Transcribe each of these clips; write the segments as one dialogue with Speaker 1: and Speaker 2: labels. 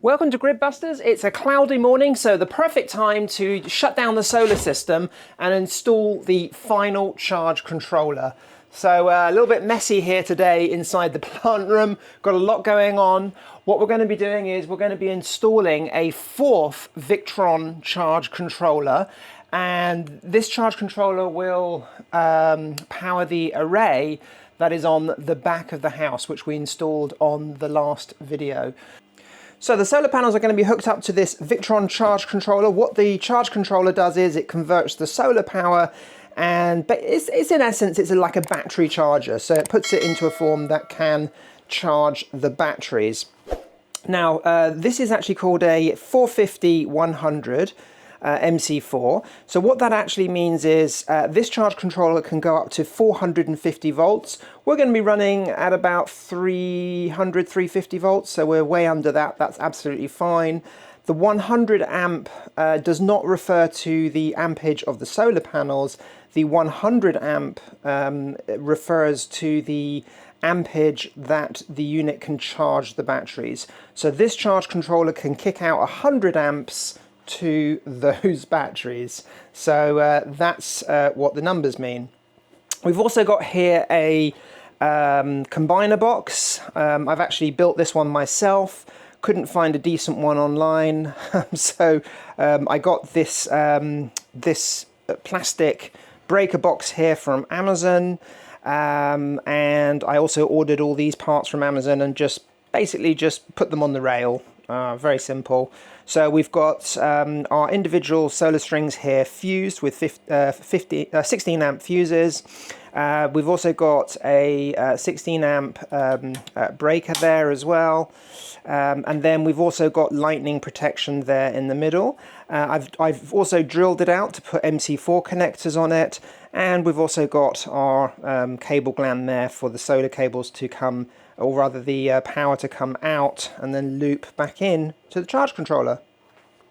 Speaker 1: Welcome to Grid Busters. It's a cloudy morning, so the perfect time to shut down the solar system and install the final charge controller. So a little bit messy here today inside the plant room. Got a lot going on. What we're going to be doing is we're going to be installing a fourth Victron charge controller, and this charge controller will power the array that is on the back of the house, which we installed on the last video. So the solar panels are going to be hooked up to this Victron charge controller. What the charge controller does is it converts the solar power, and it's in essence, it's like a battery charger. So it puts it into a form that can charge the batteries. Now, this is actually called a 450-100 MC4. So what that actually means is this charge controller can go up to 450 volts. We're going to be running at about 350 volts, so we're way under that. That's absolutely fine. The 100 amp does not refer to the ampage of the solar panels. The 100 amp refers to the ampage that the unit can charge the batteries. So this charge controller can kick out 100 amps to those batteries. So that's what the numbers mean. We've also got here a combiner box. I've actually built this one myself. Couldn't find a decent one online, so I got this this plastic breaker box here from Amazon, and I also ordered all these parts from Amazon and basically just put them on the rail. Very simple. So we've got our individual solar strings here fused with 16 amp fuses. We've also got a 16 amp breaker there as well. And then we've also got lightning protection there in the middle. I've also drilled it out to put MC4 connectors on it. And we've also got our cable gland there for the solar cables to come, or rather the power to come out and then loop back in to the charge controller.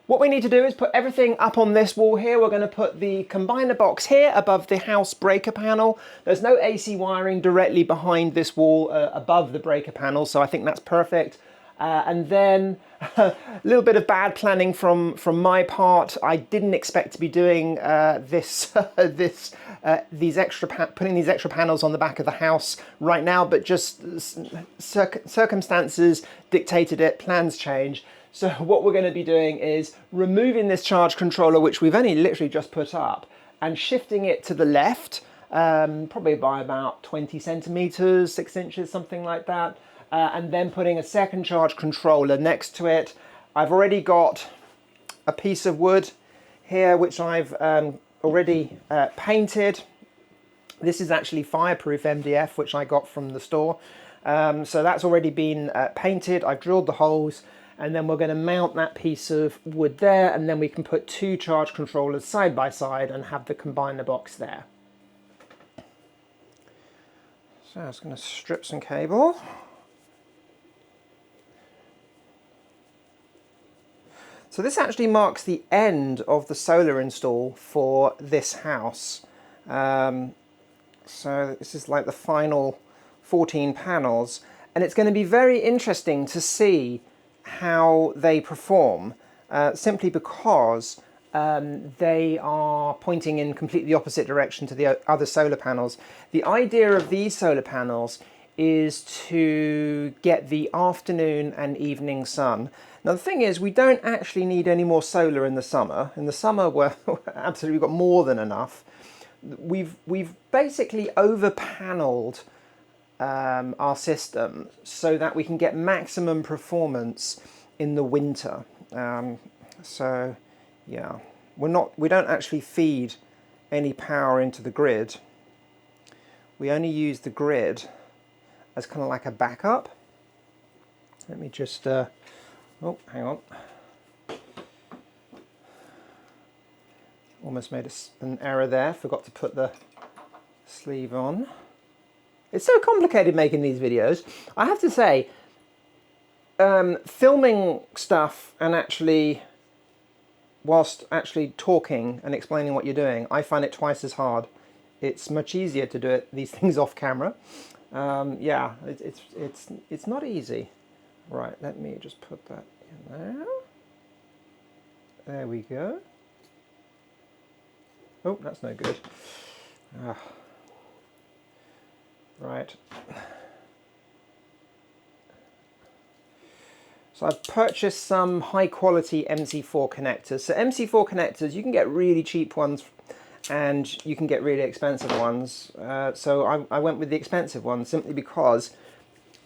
Speaker 1: What we need to do is put everything up on this wall here. We're going to put the combiner box here above the house breaker panel. There's no AC wiring directly behind this wall above the breaker panel, so I think that's perfect. And then a little bit of bad planning from my part. I didn't expect to be doing putting these extra panels on the back of the house right now, but just circumstances dictated it, plans change. So what we're going to be doing is removing this charge controller, which we've only literally just put up, and shifting it to the left, probably by about 20 centimeters, 6 inches, something like that. And then putting a second charge controller next to it. I've already got a piece of wood here which I've already painted. This is actually fireproof MDF, which I got from the store. So that's already been painted. I've drilled the holes, and then we're going to mount that piece of wood there, and then we can put two charge controllers side by side and have the combiner box there. So I was going to strip some cable. So this actually marks the end of the solar install for this house. So this is like the final 14 panels, and it's going to be very interesting to see how they perform, simply because they are pointing in completely opposite direction to the other solar panels. The idea of these solar panels is to get the afternoon and evening sun. Now the thing is, we don't actually need any more solar in the summer. In the summer, we're absolutely got more than enough. We've basically over-paneled our system so that we can get maximum performance in the winter. So yeah, we don't actually feed any power into the grid. We only use the grid as kind of like a backup. Let me just oh, hang on. Almost made an error there. Forgot to put the sleeve on. It's so complicated making these videos. I have to say, filming stuff and whilst actually talking and explaining what you're doing, I find it twice as hard. It's much easier to do these things off camera. Yeah, it's not easy. Right, let me just put that There we go. Oh, that's no good. Right. So I've purchased some high quality MC4 connectors. So MC4 connectors, you can get really cheap ones and you can get really expensive ones. So I went with the expensive ones simply because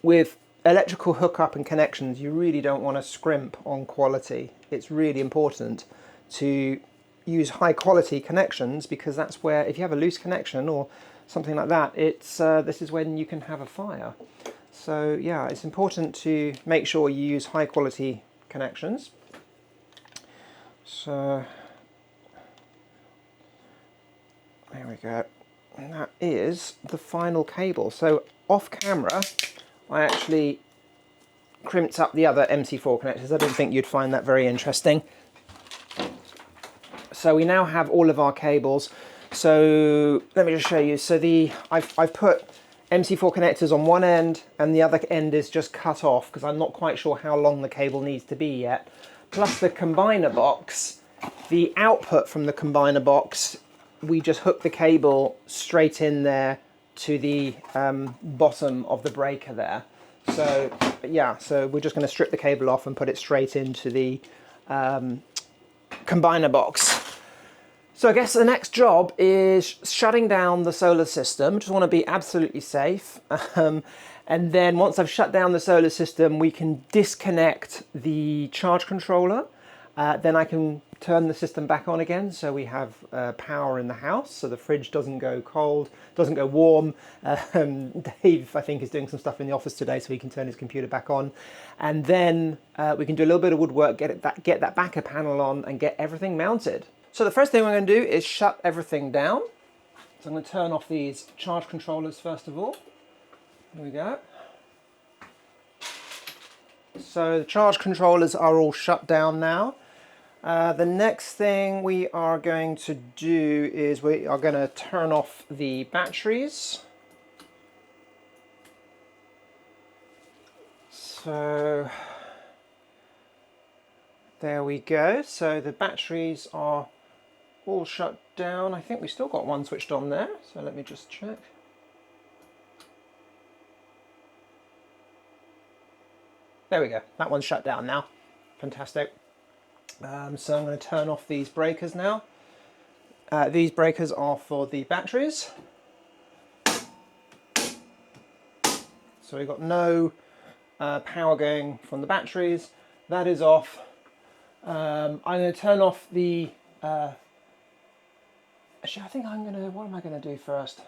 Speaker 1: with electrical hookup and connections, you really don't want to scrimp on quality. It's really important to use high quality connections, because that's where, if you have a loose connection or something like that, it's this is when you can have a fire. So yeah, it's important to make sure you use high quality connections. So there we go. And that is the final cable. So off camera, I actually crimped up the other MC4 connectors. I didn't think you'd find that very interesting. So we now have all of our cables. So let me just show you. So I've put MC4 connectors on one end and the other end is just cut off because I'm not quite sure how long the cable needs to be yet. Plus the combiner box, the output from the combiner box, we just hook the cable straight in there to the bottom of the breaker there. So yeah, so we're just going to strip the cable off and put it straight into the combiner box. So I guess the next job is shutting down the solar system. Just want to be absolutely safe. And then once I've shut down the solar system, we can disconnect the charge controller. Then I can turn the system back on again, so we have power in the house, so the fridge doesn't go cold, doesn't go warm. Dave, I think, is doing some stuff in the office today, so he can turn his computer back on. And then we can do a little bit of woodwork, get that backer panel on, and get everything mounted. So the first thing we're going to do is shut everything down. So I'm going to turn off these charge controllers first of all. There we go. So the charge controllers are all shut down now. The next thing we are going to do is we are going to turn off the batteries. So there we go. So the batteries are all shut down. I think we still got one switched on there, so let me just check. There we go, that one's shut down now. Fantastic. So I'm going to turn off these breakers now. These breakers are for the batteries. So we've got no power going from the batteries. That is off. I'm going to turn off the... Actually, I think I'm going to... What am I going to do first?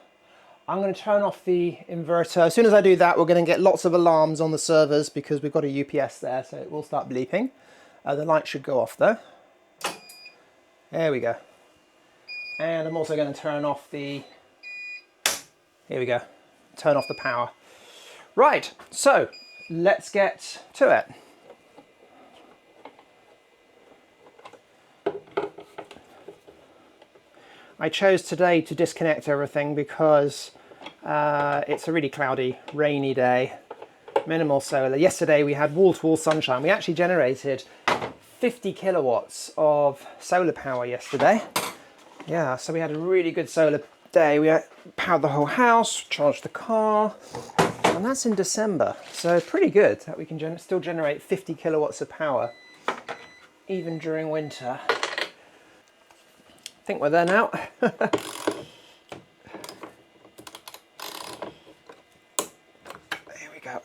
Speaker 1: I'm going to turn off the inverter. As soon as I do that, we're going to get lots of alarms on the servers because we've got a UPS there, so it will start bleeping. The light should go off though. There we go. And I'm also going to turn off the... Here we go. Turn off the power. Right, so let's get to it. I chose today to disconnect everything because it's a really cloudy, rainy day. Minimal solar. Yesterday we had wall-to-wall sunshine. We actually generated 50 kilowatts of solar power yesterday. Yeah, so we had a really good solar day. We powered the whole house, charged the car, and that's in December. So pretty good that we can still generate 50 kilowatts of power, even during winter. I think we're there now. There we go.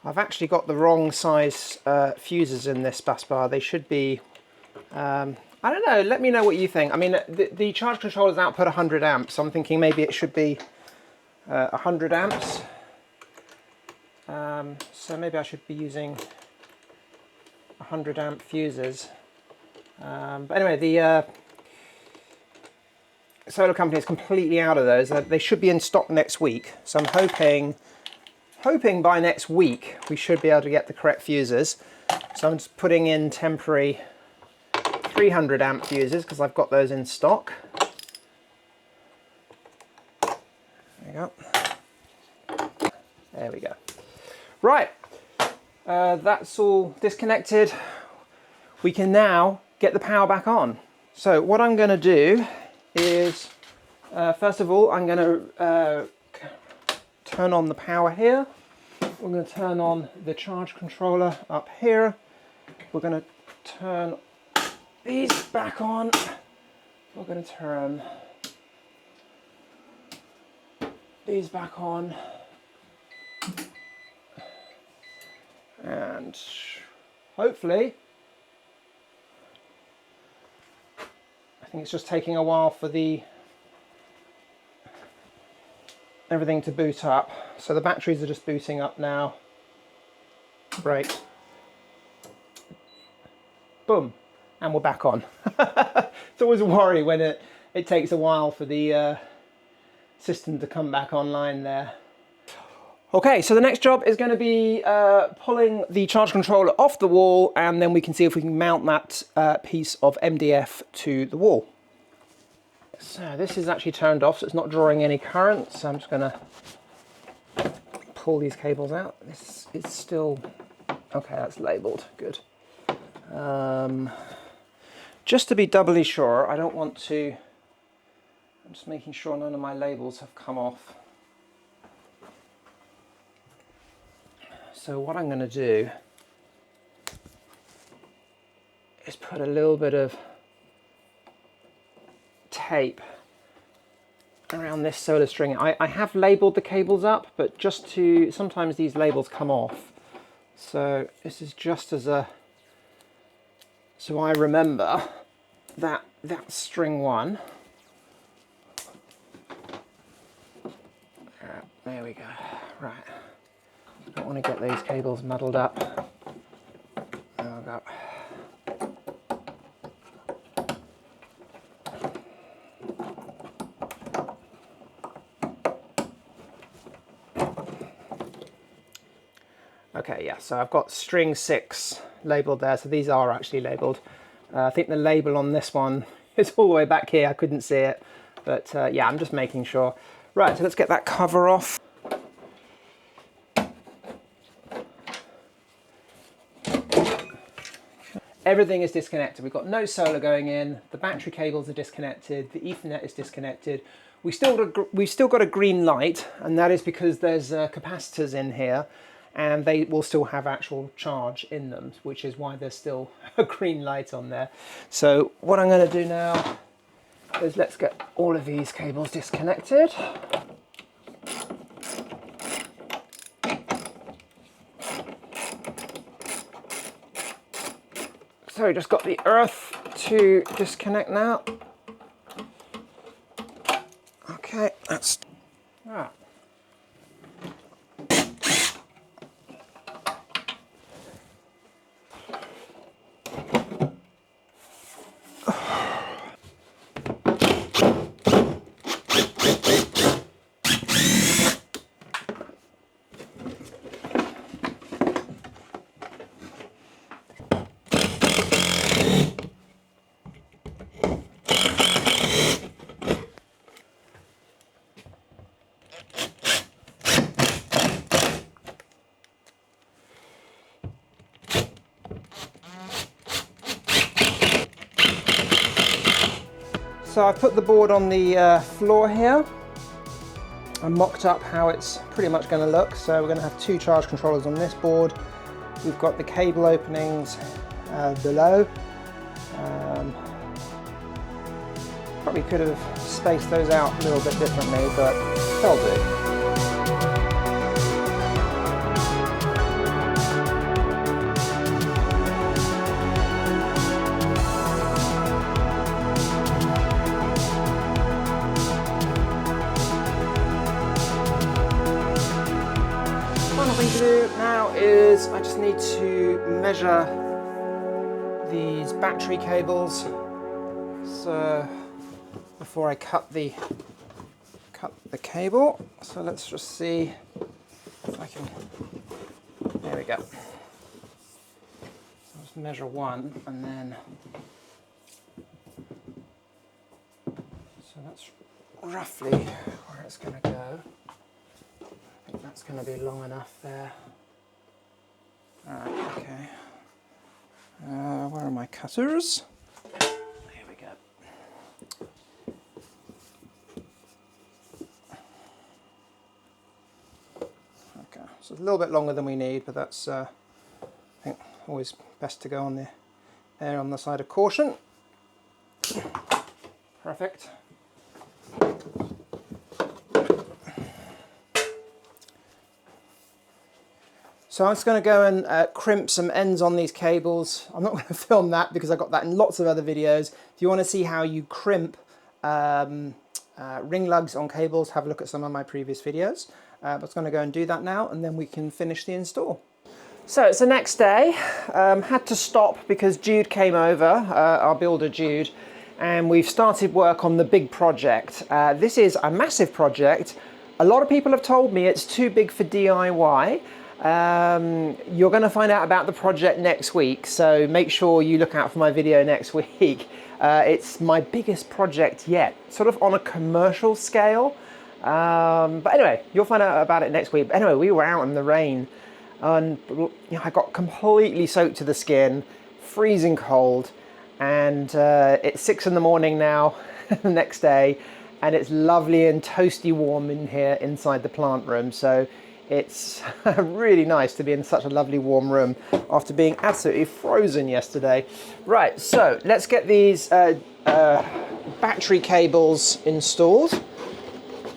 Speaker 1: I've actually got the wrong size fuses in this bus bar. They should be, I don't know, let me know what you think. I mean, the charge controller's output 100 amps, so I'm thinking maybe it should be 100 amps. So maybe I should be using 100 amp fuses. But anyway, solar company is completely out of those. They should be in stock next week. So I'm hoping by next week we should be able to get the correct fuses. So I'm just putting in temporary 300 amp fuses because I've got those in stock. There we go. There we go. Right, that's all disconnected. We can now get the power back on. So what I'm going to do is, first of all, I'm going to turn on the power here. We're going to turn on the charge controller up here. We're going to turn these back on. We're going to turn these back on. And hopefully, I think it's just taking a while for everything to boot up. So the batteries are just booting up now. Great. Boom. And we're back on. It's always a worry when it takes a while for the system to come back online there. Okay, so the next job is going to be pulling the charge controller off the wall, and then we can see if we can mount that piece of MDF to the wall. So this is actually turned off, so it's not drawing any current, so I'm just going to pull these cables out. This is still... okay, that's labelled, good. Just to be doubly sure, I don't want to... I'm just making sure none of my labels have come off. So what I'm going to do is put a little bit of tape around this solar string. I have labelled the cables up, but just to, sometimes these labels come off. So this is just as a, so I remember that that's string one. There we go, right. Don't want to get these cables muddled up. There we go. Okay, yeah, so I've got string 6 labelled there, so these are actually labelled. I think the label on this one is all the way back here, I couldn't see it, but yeah, I'm just making sure. Right, so let's get that cover off. Everything is disconnected. We've got no solar going in. The battery cables are disconnected. The Ethernet is disconnected. We've still got a green light, and that is because there's capacitors in here, and they will still have actual charge in them, which is why there's still a green light on there. So what I'm going to do now is let's get all of these cables disconnected. So just got the earth to disconnect now. Okay, that's... ah. So I've put the board on the floor here. I mocked up how it's pretty much going to look. So we're going to have 2 charge controllers on this board. We've got the cable openings below. Probably could have spaced those out a little bit differently, but they'll do. Thing to do now is I just need to measure these battery cables. So before I cut the cable. So let's just see if I can, there we go. So let's measure one, and then, so that's roughly where it's going to go. I think that's going to be long enough there. Alright, okay. Where are my cutters? Here we go. Okay, so it's a little bit longer than we need, but that's I think always best to go on the err on the side of caution. Perfect. So I'm just going to go and crimp some ends on these cables. I'm not going to film that because I got that in lots of other videos. If you want to see how you crimp ring lugs on cables, have a look at some of my previous videos. But I'm going to go and do that now, and then we can finish the install. So it's the next day. Had to stop because Jude came over, our builder Jude, and we've started work on the big project. This is a massive project. A lot of people have told me it's too big for DIY. You're going to find out about the project next week, so make sure you look out for my video next week. It's my biggest project yet, sort of on a commercial scale. But anyway, you'll find out about it next week. But anyway, we were out in the rain, and I got completely soaked to the skin, freezing cold, and it's 6 in the morning now, the next day, and it's lovely and toasty warm in here inside the plant room. So it's really nice to be in such a lovely warm room after being absolutely frozen yesterday. Right, so let's get these battery cables installed.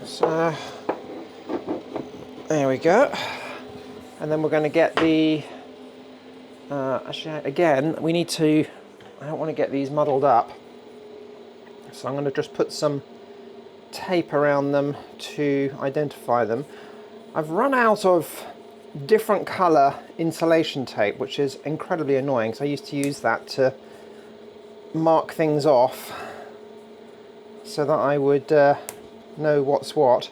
Speaker 1: So there we go. And then we're going to get the, actually again, we need to, I don't want to get these muddled up. So I'm going to just put some tape around them to identify them. I've run out of different colour insulation tape, which is incredibly annoying, because I used to use that to mark things off so that I would know what's what.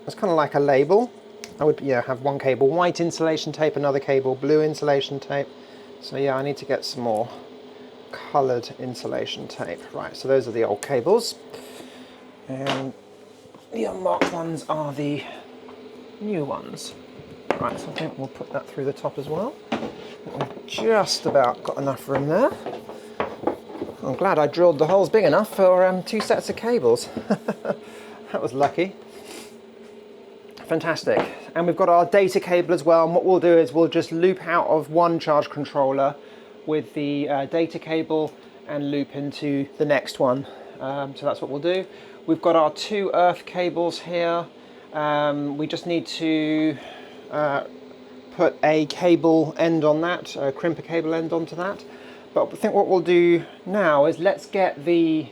Speaker 1: It's kind of like a label. I would have one cable white insulation tape, another cable blue insulation tape. So yeah, I need to get some more coloured insulation tape. Right, so those are the old cables. And the unmarked ones are the new ones. Right, so I think we'll put that through the top as well. We've just about got enough room there. I'm glad I drilled the holes big enough for 2 sets of cables. That was lucky. Fantastic. And we've got our data cable as well, and what we'll do is we'll just loop out of one charge controller with the data cable and loop into the next one. So that's what we'll do. We've got our 2 earth cables here. We just need to put a cable end on that, crimp a cable end onto that. But I think what we'll do now is let's get this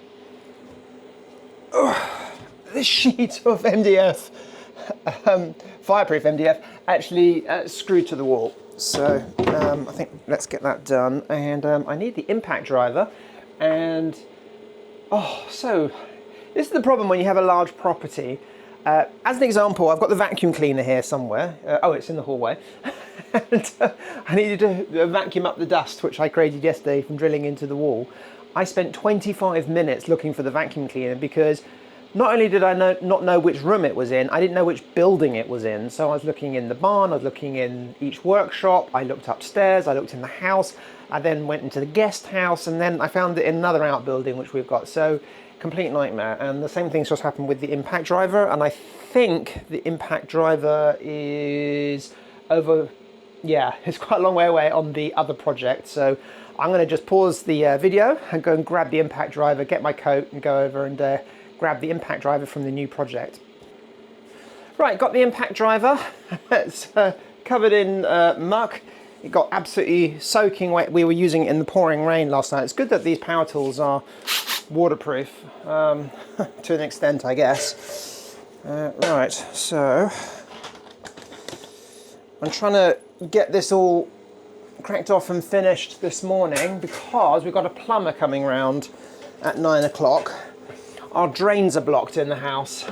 Speaker 1: sheet of MDF, fireproof MDF, actually screwed to the wall. So I think let's get that done. And I need the impact driver. And so this is the problem when you have a large property. As an example, I've got the vacuum cleaner here somewhere. Oh, it's in the hallway. And, I needed to vacuum up the dust, which I created yesterday from drilling into the wall. I spent 25 minutes looking for the vacuum cleaner because not only did I not know which room it was in, I didn't know which building it was in. So I was looking in the barn, I was looking in each workshop, I looked upstairs, I looked in the house, I then went into the guest house, and then I found it in another outbuilding which we've got. So complete nightmare. And the same thing's just happened with the impact driver, and I think the impact driver is over, yeah, it's quite a long way away on the other project. So I'm going to just pause the video and go and grab the impact driver, get my coat and go over and grab the impact driver from the new project. Right, got the impact driver. It's covered in muck. It got absolutely soaking wet. We were using it in the pouring rain last night. It's good that these power tools are waterproof to an extent, I guess. Right, so I'm trying to get this all cracked off and finished this morning because we've got a plumber coming round at 9 o'clock. our drains are blocked in the house.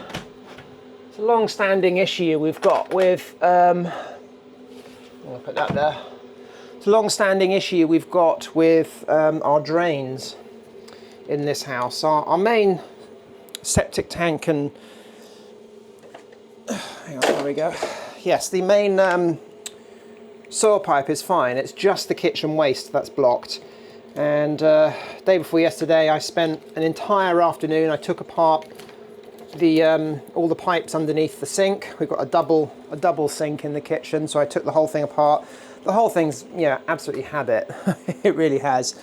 Speaker 1: It's a long-standing issue we've got with, I'm gonna put that there. It's a long-standing issue we've got with our drains in this house. Our main septic tank and, hang on, there we go. Yes, the main soil pipe is fine. It's just the kitchen waste that's blocked. And day before yesterday, I spent an entire afternoon. I took apart the all the pipes underneath the sink. We've got a double sink in the kitchen, so I took the whole thing apart. The whole thing's, yeah, absolutely had it. It really has.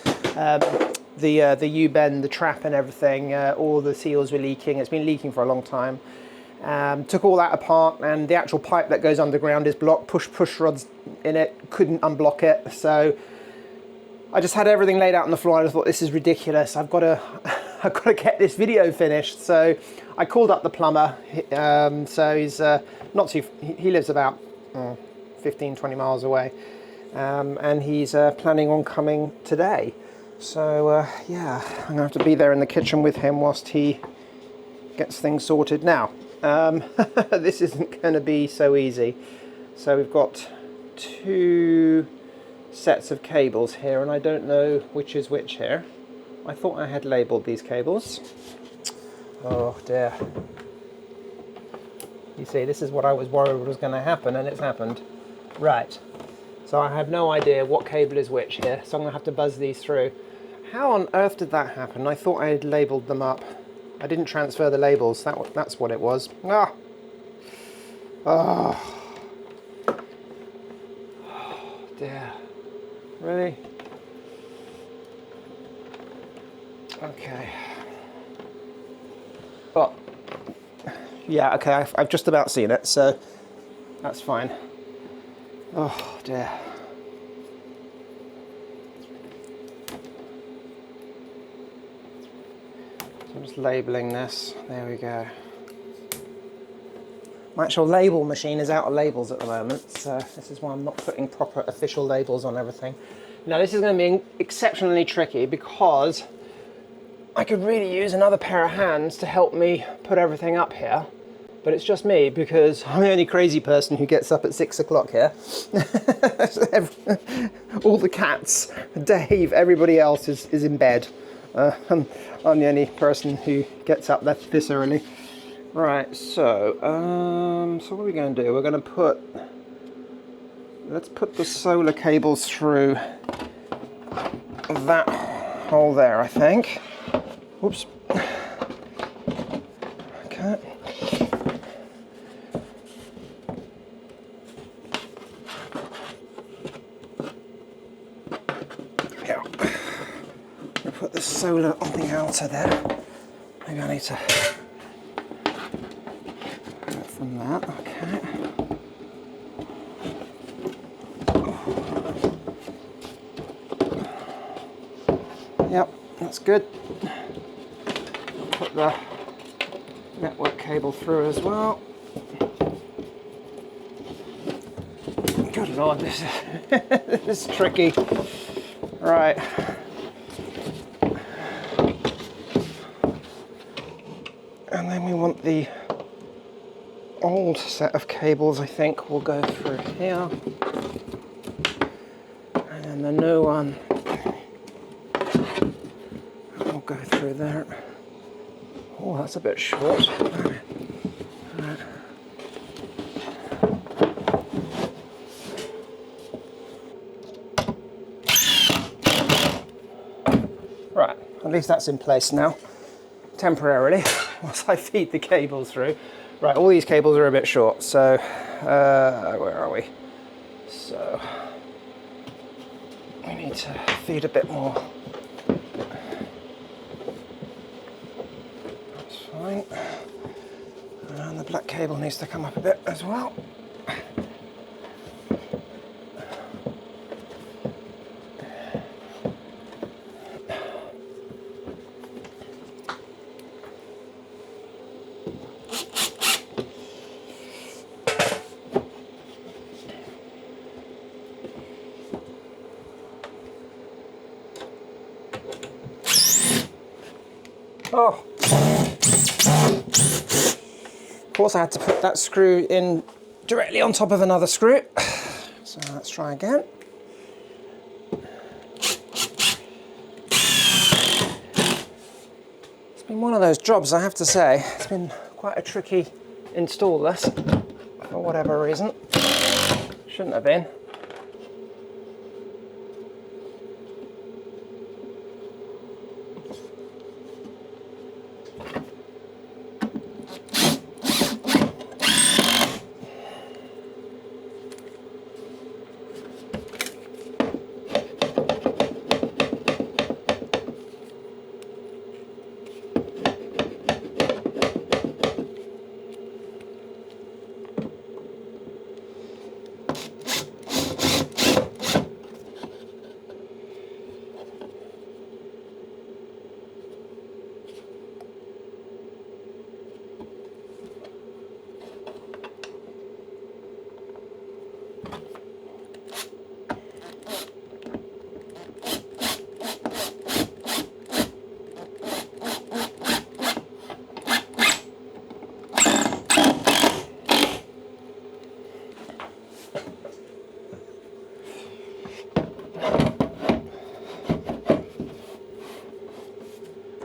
Speaker 1: The U-bend, the trap, and everything. All the seals were leaking. It's been leaking for a long time. Took all that apart, and the actual pipe that goes underground is blocked. Push rods in it, couldn't unblock it. So I just had everything laid out on the floor, and I thought, this is ridiculous. I've got to get this video finished. So I called up the plumber. So he's not too. He lives about 15, 20 miles away, and he's planning on coming today. So yeah, I'm gonna have to be there in the kitchen with him whilst he gets things sorted. Now, this isn't going to be so easy. So we've got 2 sets of cables here, and I don't know which is which here. I thought I had labelled these cables. Oh dear. You see, this is what I was worried was going to happen, and it's happened. Right. So I have no idea what cable is which here, so I'm going to have to buzz these through. How on earth did that happen? I thought I had labelled them up. I didn't transfer the labels. That's what it was. Ah. Oh. Oh dear. Really? Okay. Well, yeah, okay, I've just about seen it, so that's fine. Oh dear. So I'm just labelling this. There we go. My actual label machine is out of labels at the moment, so this is why I'm not putting proper official labels on everything. Now this is going to be exceptionally tricky because I could really use another pair of hands to help me put everything up here, but it's just me because I'm the only crazy person who gets up at 6 o'clock here. All the cats, Dave, everybody else is in bed. I'm the only person who gets up this early. Right, so what are we going to do? We're going to let's put the solar cables through that hole there, I think. Oops. Okay. Yeah. I'll put the solar on the outer there. Maybe I need to go from that. Okay. Yep, that's good. Put the network cable through as well. Good Lord, this is tricky. Right. And then we want the old set of cables, I think, will go through here. And then the new one will go through there. Oh, that's a bit short. Right, at least that's in place now, temporarily, whilst I feed the cables through. Right, all these cables are a bit short, so, where are we? So, we need to feed a bit more. That's fine. And the black cable needs to come up a bit as well. Oh, course I had to put that screw in directly on top of another screw. So let's try again. It's been one of those jobs, I have to say. It's been quite a tricky install, this, for whatever reason. Shouldn't have been.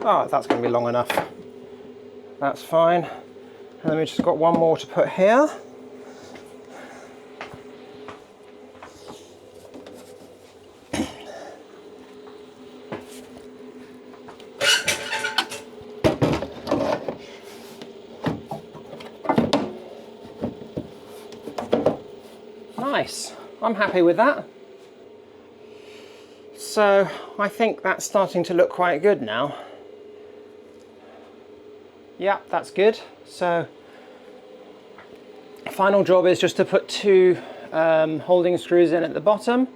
Speaker 1: Oh, that's going to be long enough. That's fine. And then we've just got one more to put here. Nice. I'm happy with that. So I think that's starting to look quite good now. Yeah, that's good. So final job is just to put two holding screws in at the bottom,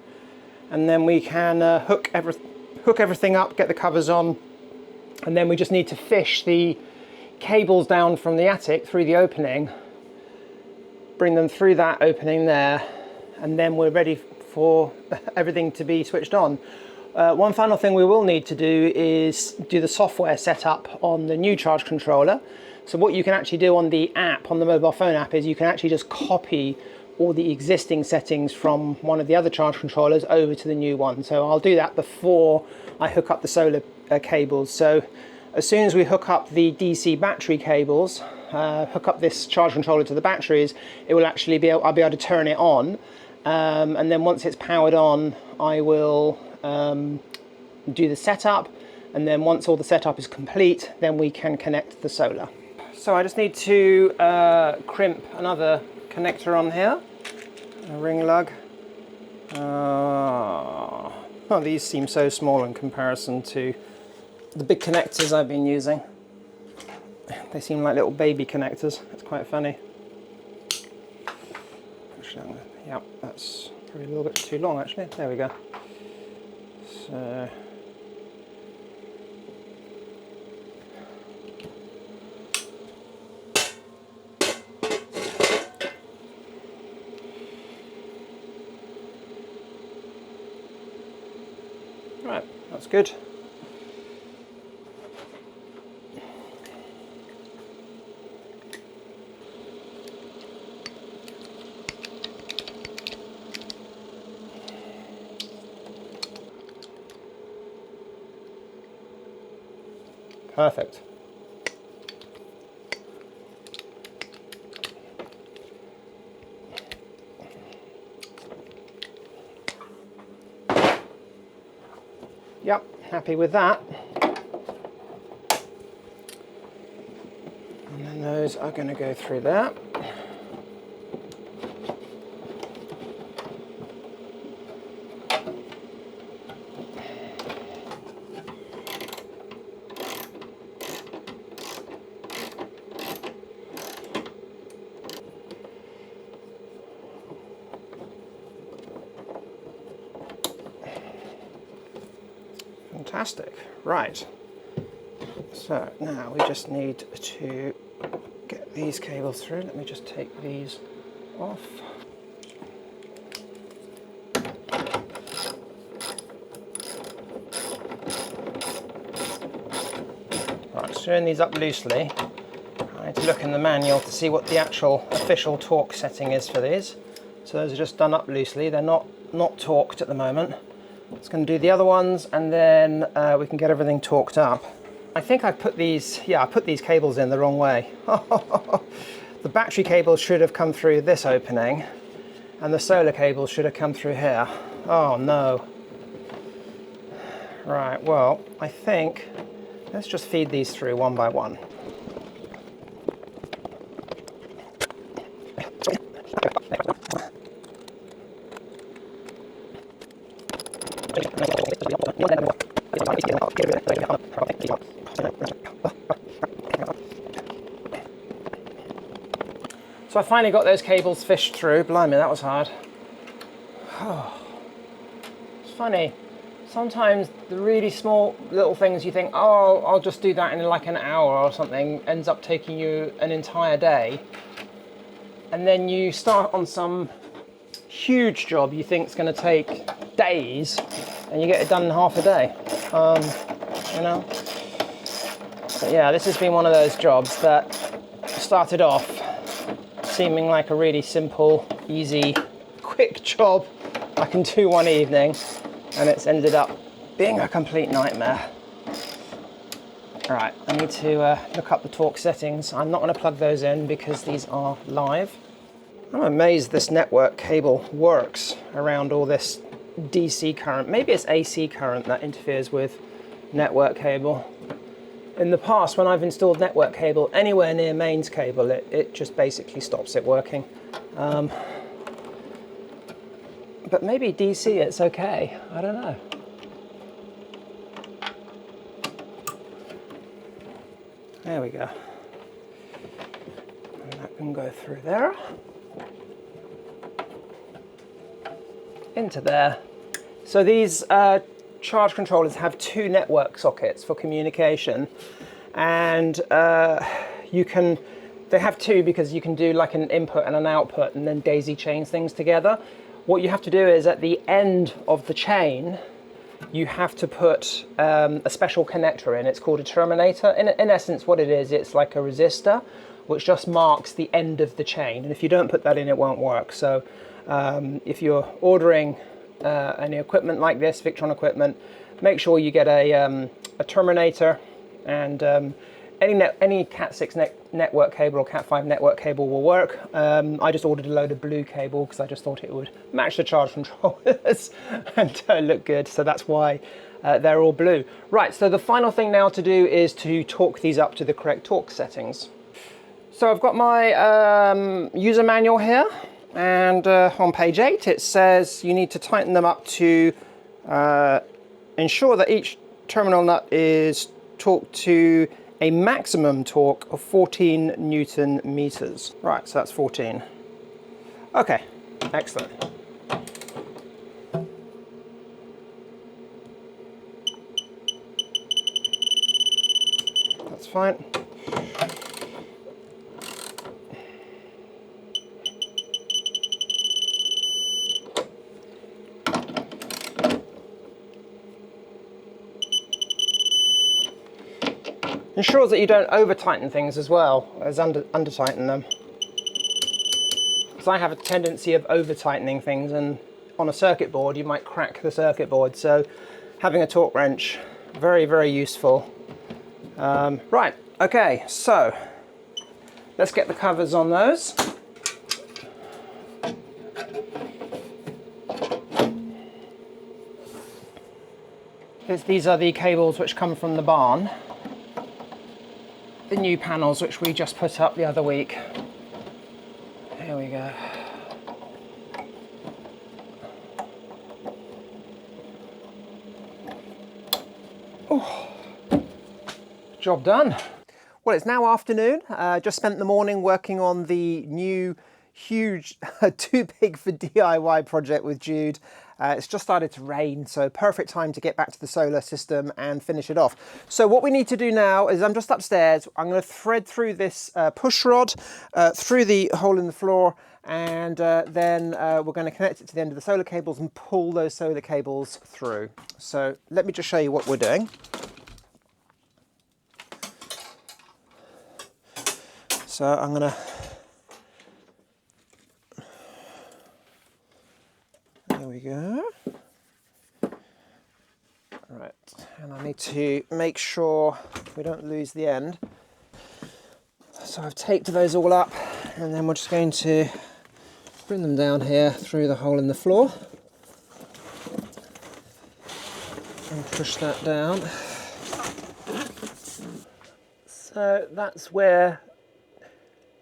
Speaker 1: and then we can hook everything up, get the covers on, and then we just need to fish the cables down from the attic through the opening, bring them through that opening there, and then we're ready for everything to be switched on. One final thing we will need to do is do the software setup on the new charge controller. So what you can actually do on the app, on the mobile phone app, is you can actually just copy all the existing settings from one of the other charge controllers over to the new one. So I'll do that before I hook up the solar cables. So as soon as we hook up the DC battery cables, hook up this charge controller to the batteries, it will actually be I'll be able to turn it on. And then once it's powered on, I will do the setup, and then once all the setup is complete, then we can connect the solar. So I just need to crimp another connector on here, a ring lug. Oh, these seem so small in comparison to the big connectors I've been using. They seem like little baby connectors. It's quite funny. Actually, yep, that's probably a little bit too long actually. There we go. So right, that's good. Perfect. Yep, happy with that. And then those are going to go through there. Fantastic. Right. So now we just need to get these cables through. Let me just take these off. Right, screwing these up loosely, I need to look in the manual to see what the actual official torque setting is for these. So those are just done up loosely. They're not torqued at the moment. It's going to do the other ones, and then we can get everything torqued up. I think I put these cables in the wrong way. The battery cables should have come through this opening, and the solar cables should have come through here. Oh no. Right, well, I think let's just feed these through one by one. So I finally got those cables fished through. Blimey, that was hard. Oh. It's funny. Sometimes the really small little things you think, oh, I'll just do that in like an hour or something, ends up taking you an entire day. And then you start on some huge job you think is going to take days, and you get it done in half a day. You know? But yeah, this has been one of those jobs that started off seeming like a really simple, easy, quick job I can do one evening, and it's ended up being a complete nightmare. All right, I need to look up the torque settings. I'm not going to plug those in because these are live. I'm amazed this network cable works around all this DC current. Maybe it's AC current that interferes with network cable. In the past, when I've installed network cable anywhere near mains cable, it just basically stops it working. But maybe DC it's okay, I don't know. There we go. And that can go through there. Into there. So these charge controllers have two network sockets for communication, and they have two because you can do like an input and an output and then daisy chains things together. What you have to do is at the end of the chain you have to put a special connector in. It's called a terminator. In essence what it is, it's like a resistor which just marks the end of the chain, and if you don't put that in it won't work. So if you're ordering any equipment like this, Victron equipment, make sure you get a terminator, and any Cat6 network cable or Cat5 network cable will work. I just ordered a load of blue cable because I just thought it would match the charge controllers and look good, so that's why they're all blue. Right, so the final thing now to do is to torque these up to the correct torque settings. So I've got my user manual here, and on page 8 it says you need to tighten them up to ensure that each terminal nut is torqued to a maximum torque of 14 Newton meters. Right, so that's 14. Okay, excellent. That's fine. Ensures that you don't over tighten things as well as under tighten them, because I have a tendency of over tightening things, and on a circuit board you might crack the circuit board, so having a torque wrench, very, very useful. Right, okay, so let's get the covers on those. These are the cables which come from the barn. The new panels which we just put up the other week. Here we go. Oh, job done. Well, it's now afternoon. Just spent the morning working on the new huge, too big for DIY project with Jude. It's just started to rain, so perfect time to get back to the solar system and finish it off. So what we need to do now is, I'm just upstairs, I'm going to thread through this push rod through the hole in the floor, and then we're going to connect it to the end of the solar cables and pull those solar cables through. So let me just show you what we're doing. So I'm gonna, there we go. Right, and I need to make sure we don't lose the end. So I've taped those all up, and then we're just going to bring them down here through the hole in the floor and push that down. So that's where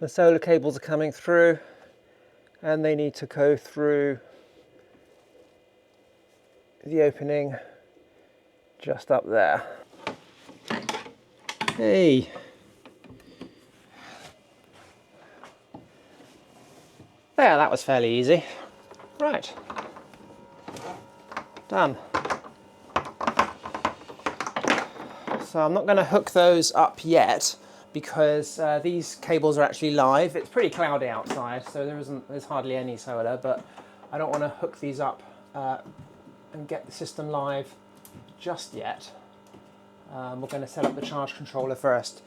Speaker 1: the solar cables are coming through, and they need to go through the opening just up there. Hey. There, that was fairly easy. Right. Done. So I'm not going to hook those up yet because these cables are actually live. It's pretty cloudy outside, so there's hardly any solar, but I don't want to hook these up and get the system live just yet. We're going to set up the charge controller first.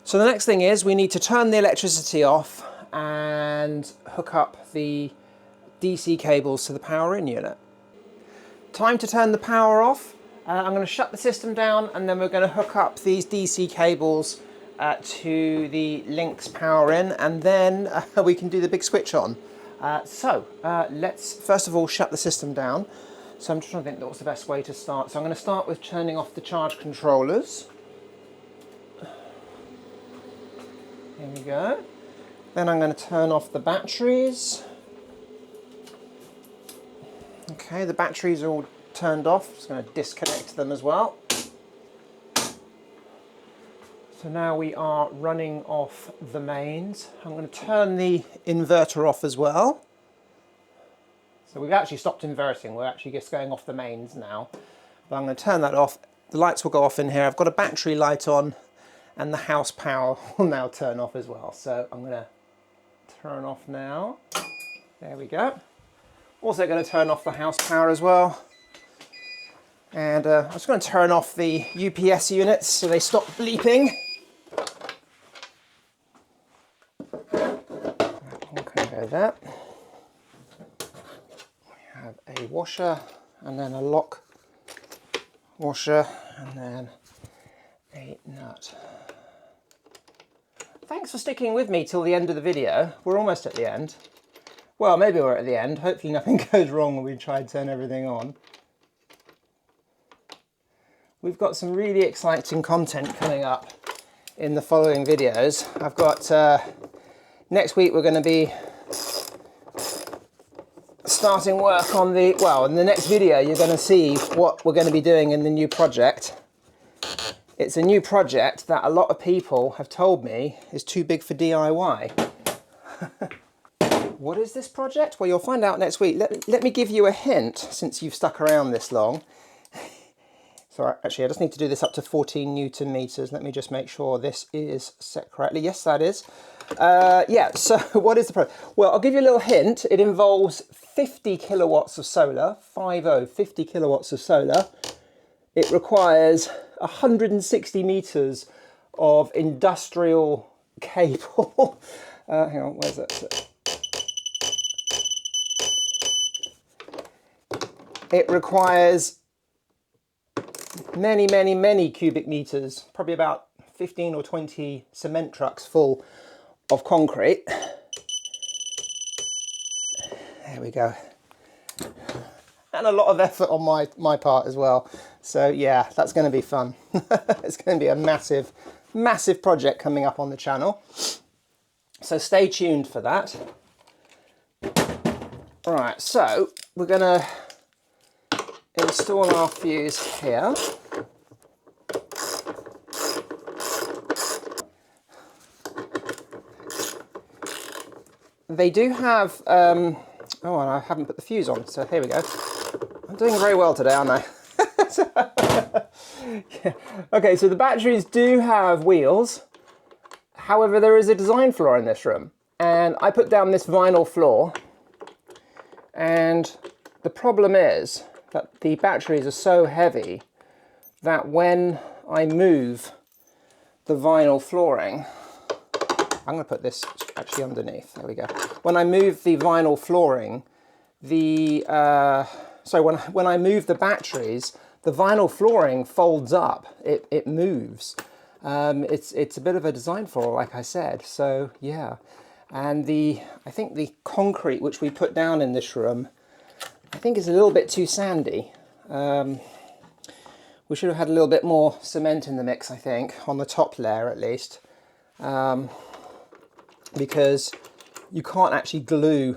Speaker 1: So the next thing is we need to turn the electricity off and hook up the DC cables to the power in unit. Time to turn the power off. I'm going to shut the system down, and then we're going to hook up these DC cables to the Lynx power in, and then we can do the big switch on. Let's first of all shut the system down. So I'm just trying to think what's the best way to start. So I'm going to start with turning off the charge controllers. Here we go. Then I'm going to turn off the batteries. Okay, the batteries are all turned off. Just going to disconnect them as well. So now we are running off the mains. I'm going to turn the inverter off as well. So we've actually stopped inverting. We're actually just going off the mains now. But I'm going to turn that off. The lights will go off in here. I've got a battery light on, and the house power will now turn off as well. So I'm going to turn off now. There we go. Also going to turn off the house power as well. And I'm just going to turn off the UPS units so they stop bleeping. Okay, that. We have a washer, and then a lock washer, and then a nut. Thanks for sticking with me till the end of the video. We're almost at the end. Well, maybe we're at the end. Hopefully nothing goes wrong when we try and turn everything on. We've got some really exciting content coming up in the following videos. I've got, next week we're going to be starting work on the, well, in the next video you're going to see what we're going to be doing in the new project. It's a new project that a lot of people have told me is too big for DIY. What is this project? Well, you'll find out next week. Let me give you a hint, since you've stuck around this long. So actually, I just need to do this up to 14 Newton meters. Let me just make sure this is set correctly. Yes, that is. Yeah, so what is the project? Well, I'll give you a little hint. It involves 50 kilowatts of solar, 50 kilowatts of solar. It requires 160 meters of industrial cable. Hang on, where's that? It requires many cubic meters, probably about 15 or 20 cement trucks full of concrete. There we go. And a lot of effort on my part as well. So yeah, that's going to be fun. It's going to be a massive project coming up on the channel. So stay tuned for that. Right, so we're going to install our fuse here. They do have, oh, and I haven't put the fuse on, so here we go. I'm doing very well today, aren't I? Yeah. Okay, so the batteries do have wheels. However, there is a design flaw in this room. And I put down this vinyl floor. And the problem is that the batteries are so heavy that when I move the vinyl flooring, I'm going to put this actually underneath. There we go. When I move the vinyl flooring, when I move the batteries, the vinyl flooring folds up. It moves. It's a bit of a design flaw, like I said. So yeah, and I think the concrete which we put down in this room, I think is a little bit too sandy. We should have had a little bit more cement in the mix, I think, on the top layer at least, because you can't actually glue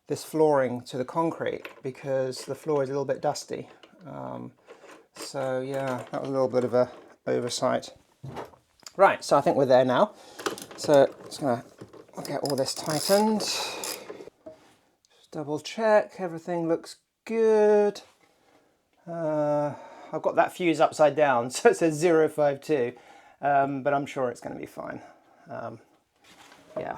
Speaker 1: this flooring to the concrete because the floor is a little bit dusty. So yeah, that was a little bit of a oversight. Right, so I think we're there now. So just gonna get all this tightened. Just double check, everything looks good. I've got that fuse upside down, so it says 052, but I'm sure it's going to be fine. Yeah.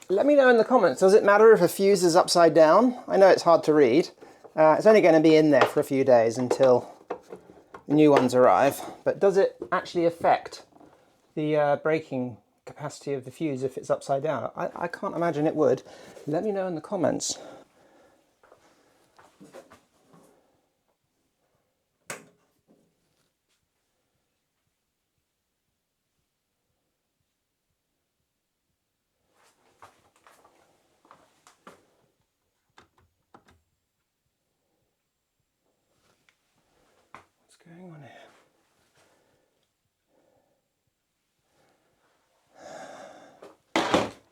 Speaker 1: Let me know in the comments, does it matter if a fuse is upside down? I know it's hard to read. It's only going to be in there for a few days until the new ones arrive, but does it actually affect the breaking capacity of the fuse if it's upside down? I can't imagine it would. Let me know in the comments. What's going on here?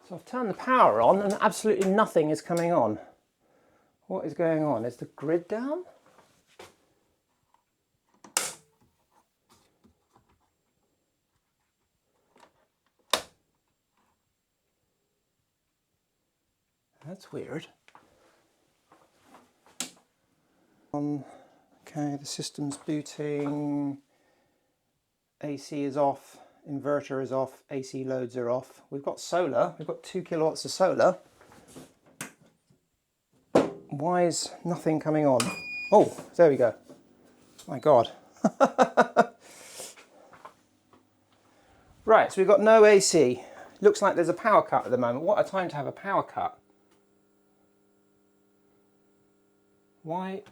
Speaker 1: So I've turned the power on and absolutely nothing is coming on. What is going on? Is the grid down? That's weird. Okay, the system's booting. AC is off. Inverter is off, AC loads are off. We've got solar, we've got 2 kilowatts of solar. Why is nothing coming on? Oh, there we go. My God. Right, so we've got no AC. Looks like there's a power cut at the moment. What a time to have a power cut. Why?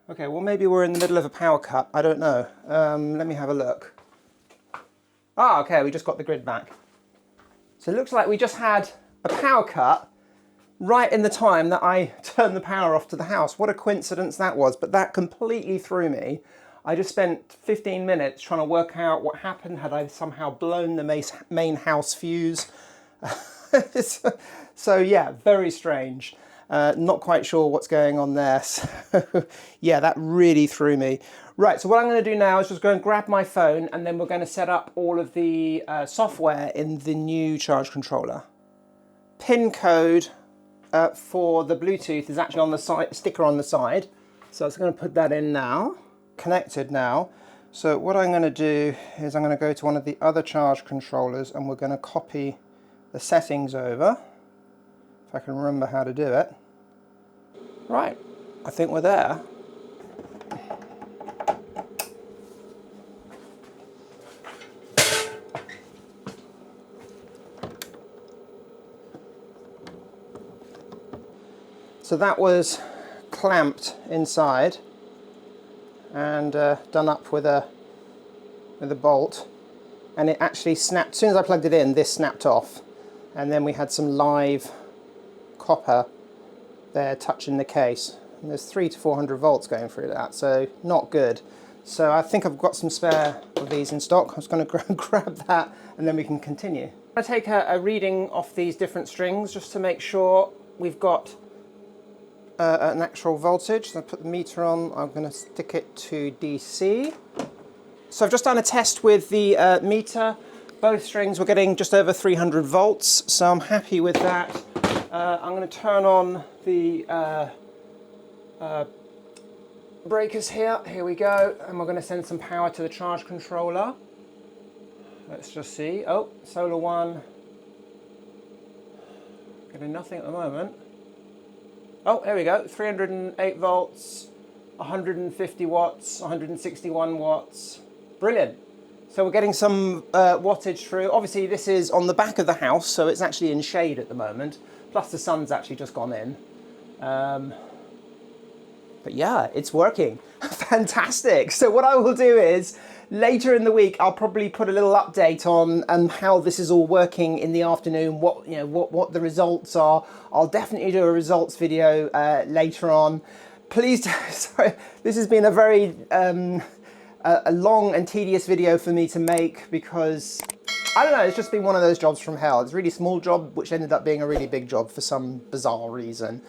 Speaker 1: Okay, well maybe we're in the middle of a power cut. I don't know. Let me have a look. Ah, okay, we just got the grid back. So it looks like we just had a power cut right in the time that I turned the power off to the house. What a coincidence that was, but that completely threw me. I just spent 15 minutes trying to work out what happened. Had I somehow blown the main house fuse? So yeah, very strange. Not quite sure what's going on there. So yeah, that really threw me. Right, so what I'm going to do now is just go and grab my phone and then we're going to set up all of the software in the new charge controller. Pin code for the Bluetooth is actually on the side, sticker on the side. So I'm just going to put that in now. Connected now. So what I'm going to do is I'm going to go to one of the other charge controllers and we're going to copy the settings over. If I can remember how to do it. Right, I think we're there. So that was clamped inside and done up with a bolt, and it actually snapped. As soon as I plugged it in, this snapped off, and then we had some live copper there touching the case. And there's 300 to 400 volts going through that, so not good. So I think I've got some spare of these in stock. I was going to grab that and then we can continue. I'm going to take a reading off these different strings just to make sure we've got an actual voltage. So I put the meter on, I'm going to stick it to DC. So I've just done a test with the meter. Both strings were getting just over 300 volts, so I'm happy with that. I'm going to turn on the breakers here. Here we go, and we're going to send some power to the charge controller. Let's just see. Oh, solar 1, Getting nothing at the moment. Oh, there we go. 308 volts, 150 watts, 161 watts. Brilliant. So we're getting some wattage through. Obviously this is on the back of the house, so it's actually in shade at the moment. Plus the sun's actually just gone in. But yeah, it's working. Fantastic. So what I will do is later in the week, I'll probably put a little update on how this is all working in the afternoon, what the results are. I'll definitely do a results video later on. Please, sorry, this has been a very a long and tedious video for me to make because, I don't know, it's just been one of those jobs from hell. It's a really small job, which ended up being a really big job for some bizarre reason.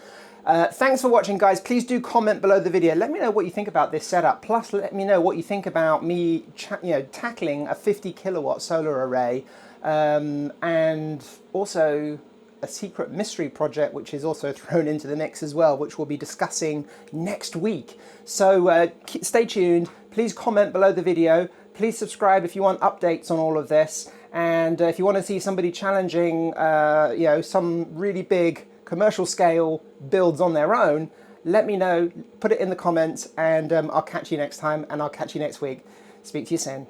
Speaker 1: Thanks for watching, guys. Please do comment below the video. Let me know what you think about this setup. Plus, let me know what you think about me tackling a 50 kilowatt solar array and also a secret mystery project, which is also thrown into the mix as well, which we'll be discussing next week. So stay tuned. Please comment below the video. Please subscribe if you want updates on all of this. And if you want to see somebody challenging, some really big commercial scale builds on their own, let me know, put it in the comments, and I'll catch you next time, and I'll catch you next week. Speak to you soon.